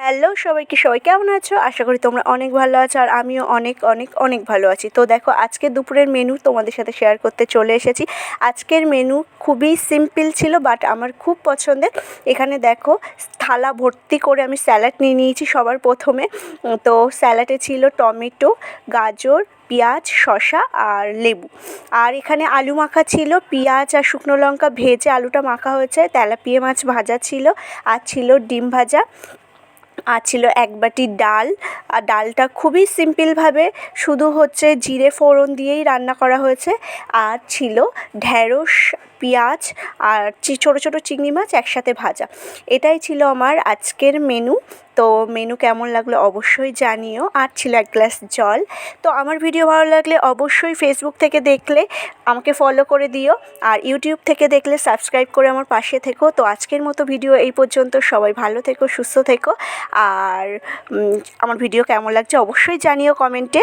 Hello সবাইকে, সবাই কেমন আছো? আশা করি তোমরা অনেক ভালো আছো আর আমিও অনেক অনেক অনেক ভালো আছি। তো দেখো, আজকে দুপুরের মেনু তোমাদের সাথে শেয়ার করতে চলে এসেছি। আজকের মেনু খুবই সিম্পল ছিল, বাট আমার খুব পছন্দের। এখানে দেখো, থালা ভর্তি করে আমি স্যালাড নিয়ে নিয়েছি সবার প্রথমে। তো স্যালাডে ছিল টমেটো, গাজর, পেঁয়াজ, শসা আর লেবু। আর এখানে আলু মাখা ছিল, পেঁয়াজ আর শুকনো লঙ্কা ভেজে আলুটা মাখা হয়েছে। তেলাপিয়া মাছ ভাজা ছিল, আর ছিল ডিম ভাজা, আর ছিল এক বাটি ডাল। আর ডালটা খুবই সিম্পলভাবে শুধু জিরে ফোড়ন দিয়েই রান্না করা হয়েছে। আর ছিল ঢ্যাঁড়স, পেঁয়াজ আর ছোটো ছোটো চিংড়ি মাছ একসাথে ভাজা। এটাই ছিল আমার আজকের মেনু। তো মেনু কেমন লাগলো অবশ্যই জানিও। আর ছিল এক গ্লাস জল। তো আমার ভিডিও ভালো লাগলে অবশ্যই ফেসবুক থেকে দেখলে আমাকে ফলো করে দিও, আর ইউটিউব থেকে দেখলে সাবস্ক্রাইব করে আমার পাশে থেকো। তো আজকের মতো ভিডিও এই পর্যন্ত। সবাই ভালো থেকো, সুস্থ থেকো। আর আমার ভিডিও কেমন লাগছে অবশ্যই জানিও কমেন্টে।